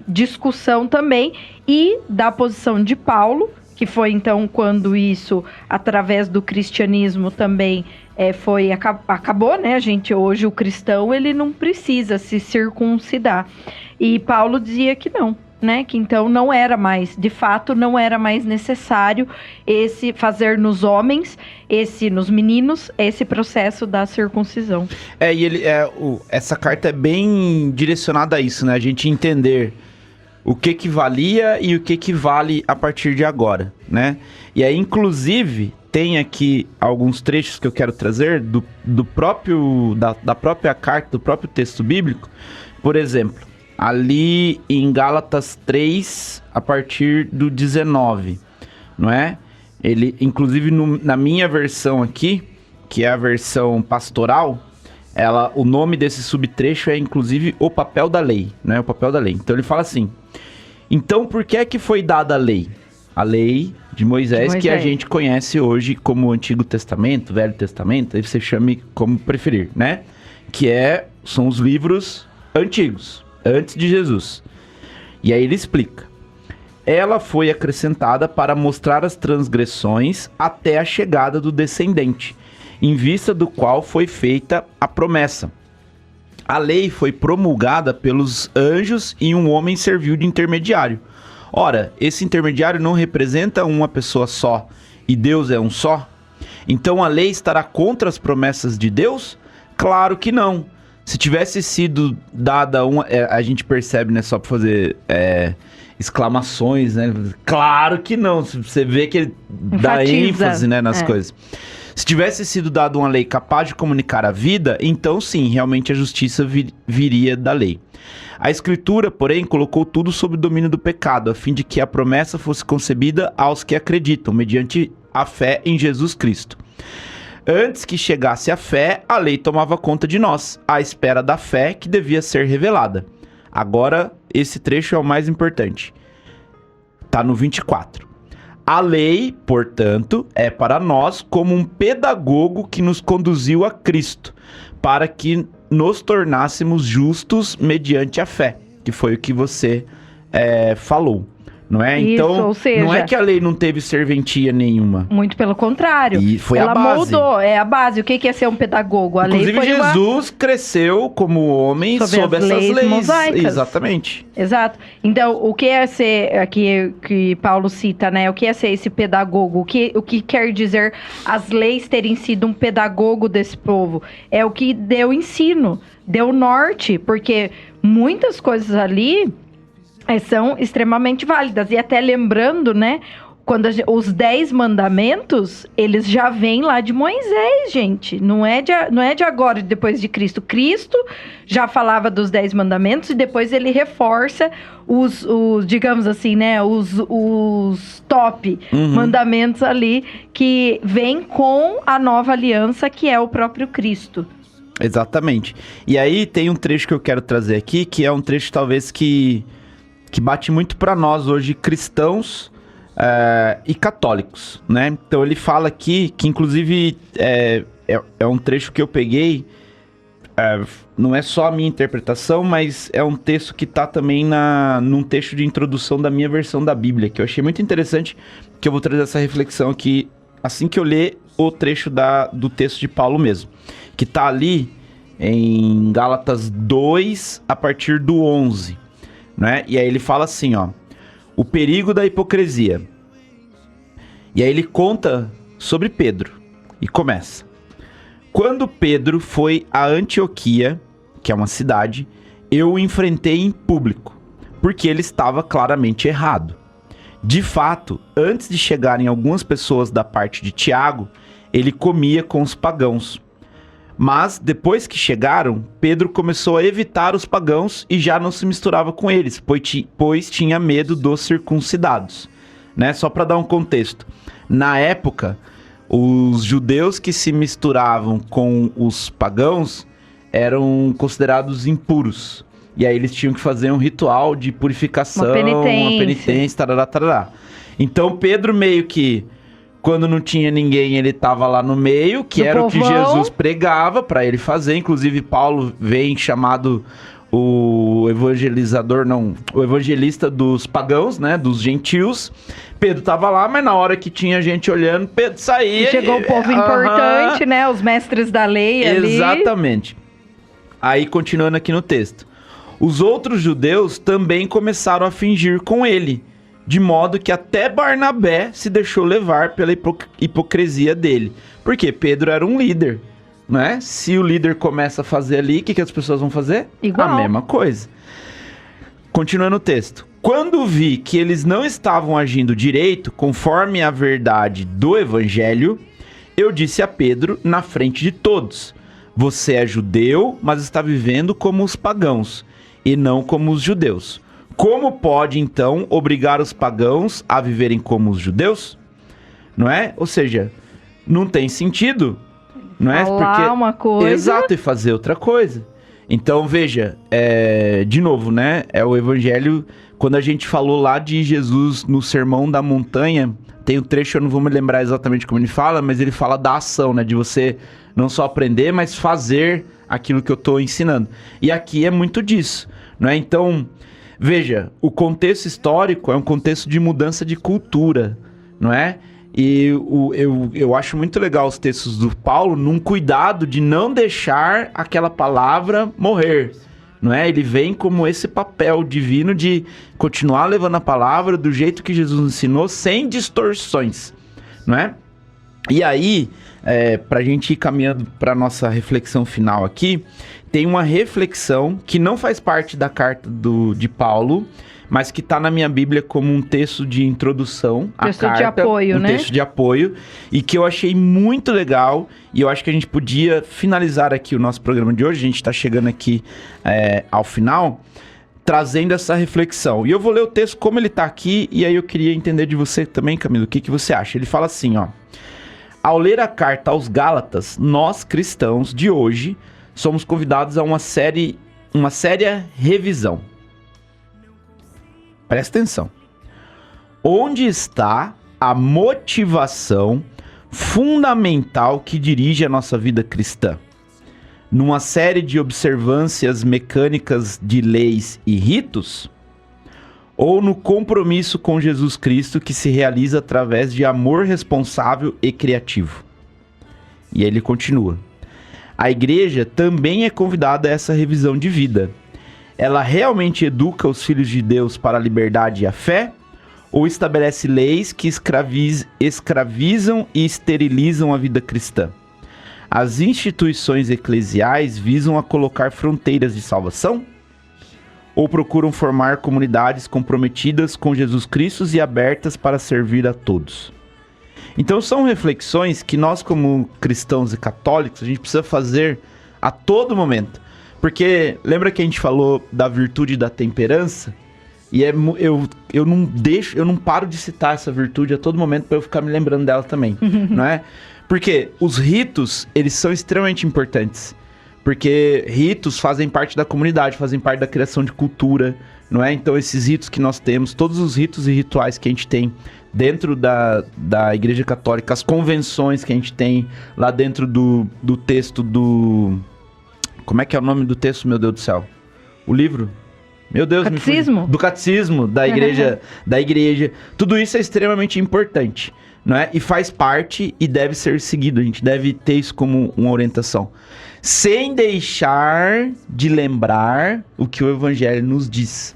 discussão também, e da posição de Paulo, que foi então quando isso, através do cristianismo também, acabou, né? A gente hoje, o cristão, ele não precisa se circuncidar. E Paulo dizia que não, né? Que então não era mais, de fato, não era mais necessário fazer nos homens, nos meninos, esse processo da circuncisão. E essa carta é bem direcionada a isso, né? A gente entender o que valia e o que vale a partir de agora, né? E aí, inclusive, tem aqui alguns trechos que eu quero trazer da própria carta, do próprio texto bíblico. Por exemplo, ali em Gálatas 3, a partir do 19, não é? Ele, inclusive, na minha versão aqui, que é a versão pastoral, o nome desse subtrecho é, inclusive, o papel da lei, né? O papel da lei. Então, ele fala assim: então, por que é que foi dada a lei? A lei de Moisés, que a gente conhece hoje como Antigo Testamento, Velho Testamento, aí você chame como preferir, né? Que são os livros antigos, antes de Jesus. E aí ele explica: ela foi acrescentada para mostrar as transgressões até a chegada do descendente, em vista do qual foi feita a promessa. A lei foi promulgada pelos anjos e um homem serviu de intermediário. Ora, esse intermediário não representa uma pessoa só, e Deus é um só? Então a lei estará contra as promessas de Deus? Claro que não. Se tivesse sido dada uma... a gente percebe, né, só pra fazer exclamações, né? Claro que não. Você vê que ele dá Enfatiza. ênfase, né, nas coisas. Se tivesse sido dada uma lei capaz de comunicar a vida, então sim, realmente a justiça viria da lei. A Escritura, porém, colocou tudo sob o domínio do pecado, a fim de que a promessa fosse concebida aos que acreditam, mediante a fé em Jesus Cristo. Antes que chegasse a fé, a lei tomava conta de nós, à espera da fé que devia ser revelada. Agora, esse trecho é o mais importante. Tá no 24. A lei, portanto, é para nós como um pedagogo que nos conduziu a Cristo, para que nos tornássemos justos mediante a fé, que foi o que você falou. Não é? Isso, Então, ou seja, não é que a lei não teve serventia nenhuma. Muito pelo contrário. E foi Ela a base. moldou, é a base. O que é ser um pedagogo? A Inclusive, lei foi Jesus cresceu como homem sob as essas leis. mosaicas. Exatamente. Exato. Então, o que é ser, aqui que Paulo cita, né? O que é ser esse pedagogo? O que quer dizer as leis terem sido um pedagogo desse povo? É o que deu ensino, deu norte, porque muitas coisas ali são extremamente válidas. E até lembrando, né? Quando os 10 mandamentos, eles já vêm lá de Moisés, gente. Não é de agora, depois de Cristo. Cristo já falava dos 10 mandamentos e depois ele reforça os digamos assim, né? Os top mandamentos ali que vêm com a nova aliança, que é o próprio Cristo. Exatamente. E aí tem um trecho que eu quero trazer aqui, que é um trecho talvez que bate muito para nós hoje, cristãos e católicos, né? Então ele fala aqui que inclusive é um trecho que eu peguei, não é só a minha interpretação, mas é um texto que tá também num texto de introdução da minha versão da Bíblia, que eu achei muito interessante, que eu vou trazer essa reflexão aqui assim que eu ler o trecho do texto de Paulo mesmo, que tá ali em Gálatas 2, a partir do 11, né? E aí ele fala assim, ó, o perigo da hipocrisia. E aí ele conta sobre Pedro e começa. Quando Pedro foi a Antioquia, que é uma cidade, eu o enfrentei em público, porque ele estava claramente errado. De fato, antes de chegarem algumas pessoas da parte de Tiago, ele comia com os pagãos. Mas, depois que chegaram, Pedro começou a evitar os pagãos e já não se misturava com eles, pois tinha medo dos circuncidados. Né? Só para dar um contexto. Na época, os judeus que se misturavam com os pagãos eram considerados impuros. E aí eles tinham que fazer um ritual de purificação, uma penitência, tarará, tarará. Então Pedro meio que, quando não tinha ninguém, ele estava lá no meio, que era o que Jesus pregava para ele fazer. Inclusive Paulo vem chamado o evangelista dos pagãos, né, dos gentios. Pedro tava lá, mas na hora que tinha gente olhando, Pedro saía. E chegou o povo importante, né, os mestres da lei ali. Exatamente. Aí, continuando aqui no texto. Os outros judeus também começaram a fingir com ele, de modo que até Barnabé se deixou levar pela hipocrisia dele. Porque Pedro era um líder, né? Se o líder começa a fazer ali, o que as pessoas vão fazer? Igual. A mesma coisa. Continuando o texto. Quando vi que eles não estavam agindo direito, conforme a verdade do evangelho, eu disse a Pedro na frente de todos: você é judeu, mas está vivendo como os pagãos, e não como os judeus. Como pode, então, obrigar os pagãos a viverem como os judeus? Não é? Ou seja, não tem sentido, não é? Falar uma coisa... Exato, e fazer outra coisa. Então, veja, de novo, né? É o evangelho, quando a gente falou lá de Jesus no Sermão da Montanha, tem um trecho, eu não vou me lembrar exatamente como ele fala, mas ele fala da ação, né? De você não só aprender, mas fazer aquilo que eu estou ensinando. E aqui é muito disso, não é? Então, veja, o contexto histórico é um contexto de mudança de cultura, não é? E eu acho muito legal os textos do Paulo num cuidado de não deixar aquela palavra morrer, não é? Ele vem como esse papel divino de continuar levando a palavra do jeito que Jesus ensinou, sem distorções, não é? E aí, pra gente ir caminhando pra nossa reflexão final aqui, tem uma reflexão que não faz parte da carta de Paulo, mas que tá na minha Bíblia como um texto de introdução à carta. De apoio, um né? texto de apoio, e que eu achei muito legal, e eu acho que a gente podia finalizar aqui o nosso programa de hoje, a gente tá chegando aqui ao final, trazendo essa reflexão. E eu vou ler o texto como ele tá aqui, e aí eu queria entender de você também, Camilo, o que você acha? Ele fala assim, ó: ao ler a carta aos Gálatas, nós, cristãos de hoje, somos convidados a uma séria revisão. Presta atenção. Onde está a motivação fundamental que dirige a nossa vida cristã? Numa série de observâncias mecânicas de leis e ritos? Ou no compromisso com Jesus Cristo que se realiza através de amor responsável e criativo? E ele continua: a igreja também é convidada a essa revisão de vida. Ela realmente educa os filhos de Deus para a liberdade e a fé? Ou estabelece leis que escravizam e esterilizam a vida cristã? As instituições eclesiais visam a colocar fronteiras de salvação? Ou procuram formar comunidades comprometidas com Jesus Cristo e abertas para servir a todos? Então são reflexões que nós, como cristãos e católicos, a gente precisa fazer a todo momento. Porque lembra que a gente falou da virtude da temperança? E eu não paro de citar essa virtude a todo momento para eu ficar me lembrando dela também, não é? Porque os ritos, eles são extremamente importantes. Porque ritos fazem parte da comunidade, fazem parte da criação de cultura, não é? Então esses ritos que nós temos, todos os ritos e rituais que a gente tem dentro da Igreja Católica, as convenções que a gente tem lá dentro do texto do... Como é que é o nome do texto, meu Deus do céu? O livro? Meu Deus, Catecismo? Do catecismo da igreja. Tudo isso é extremamente importante, não é? E faz parte e deve ser seguido. A gente deve ter isso como uma orientação. Sem deixar de lembrar o que o Evangelho nos diz,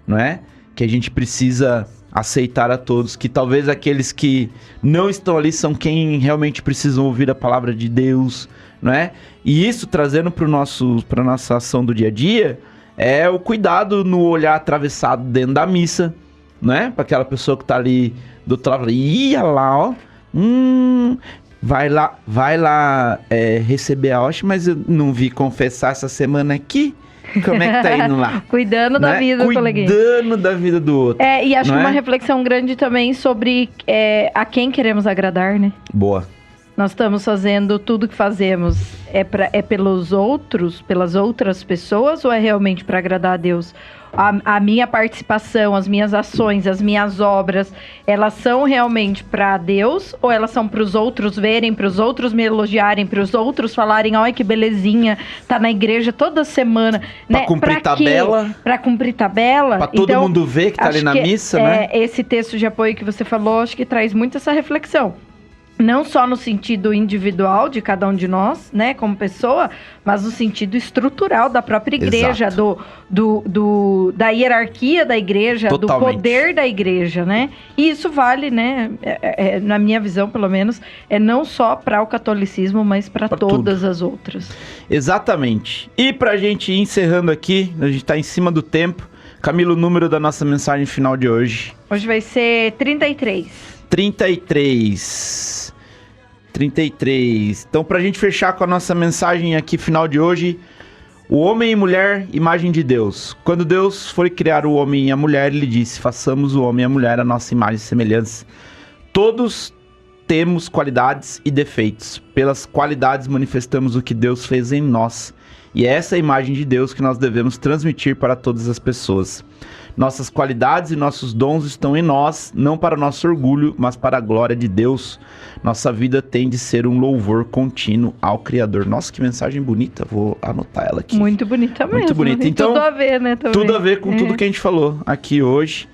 não é? Que a gente precisa aceitar a todos, que talvez aqueles que não estão ali são quem realmente precisam ouvir a palavra de Deus, não é? E isso, trazendo para nossa ação do dia a dia, é o cuidado no olhar atravessado dentro da missa, não é? Para aquela pessoa que tá ali do outro lado, ia lá, ó, vai lá receber a hóstia, mas eu não vi confessar essa semana aqui. Como é que tá indo lá? Cuidando da vida do coleguinha. Cuidando da vida do outro. E acho que não uma reflexão grande também sobre a quem queremos agradar, né? Boa. Nós estamos fazendo tudo que fazemos pelos outros, pelas outras pessoas, ou é realmente para agradar a Deus? A minha participação, as minhas ações, as minhas obras, elas são realmente para Deus, ou elas são para os outros verem, para os outros me elogiarem, para os outros falarem, olha que belezinha, tá na igreja toda semana, né? Para cumprir tabela. Para cumprir tabela. Para todo mundo ver que tá ali na missa, né? Esse texto de apoio que você falou, acho que traz muito essa reflexão. Não só no sentido individual de cada um de nós, né, como pessoa, mas no sentido estrutural da própria igreja, da hierarquia da igreja, Totalmente. Do poder da igreja, né? E isso vale, né, na minha visão, pelo menos, não só para o catolicismo, mas para todas as outras. Exatamente. E pra gente ir encerrando aqui, a gente tá em cima do tempo. Camila, o número da nossa mensagem final de hoje. Hoje vai ser 33. 33. Então, pra gente fechar com a nossa mensagem aqui final de hoje, o homem e mulher, imagem de Deus. Quando Deus foi criar o homem e a mulher, ele disse: façamos o homem e a mulher a nossa imagem e semelhança. Todos temos qualidades e defeitos. Pelas qualidades manifestamos o que Deus fez em nós. E é essa imagem de Deus que nós devemos transmitir para todas as pessoas. Nossas qualidades e nossos dons estão em nós, não para o nosso orgulho, mas para a glória de Deus. Nossa vida tem de ser um louvor contínuo ao Criador. Nossa, que mensagem bonita, vou anotar ela aqui. Muito bonita mesmo. Muito bonita. Então, tudo a ver, né? Também. Tudo a ver com tudo que a gente falou aqui hoje.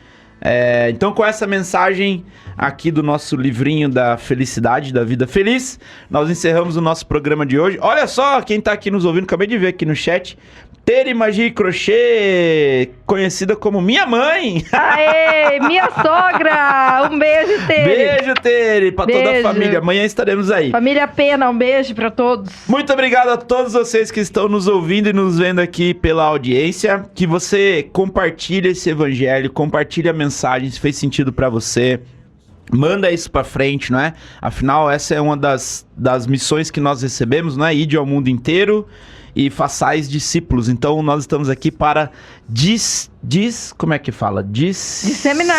Então, com essa mensagem aqui do nosso livrinho da felicidade, da vida feliz, nós encerramos o nosso programa de hoje. Olha só quem tá aqui nos ouvindo, acabei de ver aqui no chat. Tere Magia e Crochê, conhecida como minha mãe. Aê, minha sogra! Um beijo, Tere. Beijo, Tere, pra toda a família. Amanhã estaremos aí. Família Pena, um beijo pra todos. Muito obrigado a todos vocês que estão nos ouvindo e nos vendo aqui pela audiência. Que você compartilhe esse evangelho, compartilhe a mensagem, se fez sentido pra você. Manda isso pra frente, não é? Afinal, essa é uma das missões que nós recebemos, não é? Ide ao mundo inteiro e façais discípulos. Então, nós estamos aqui para como é que fala? Disseminar.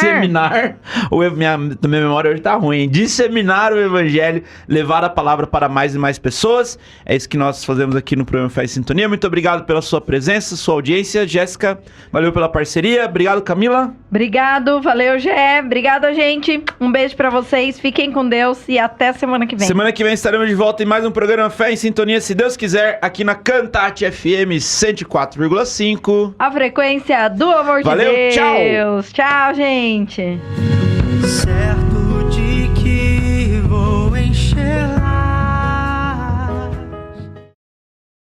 Minha memória hoje tá ruim. Disseminar o evangelho, levar a palavra para mais e mais pessoas. É isso que nós fazemos aqui no programa Fé e Sintonia. Muito obrigado pela sua presença, sua audiência. Jéssica, valeu pela parceria. Obrigado, Camila. Obrigado, valeu, Gé. Obrigado, gente. Um beijo pra vocês. Fiquem com Deus e até semana que vem. Semana que vem estaremos de volta em mais um programa Fé em Sintonia, se Deus quiser, aqui na Cantate FM 104,5. A frequência do amor de Valeu, Deus. tchau. Tchau, gente. Certo.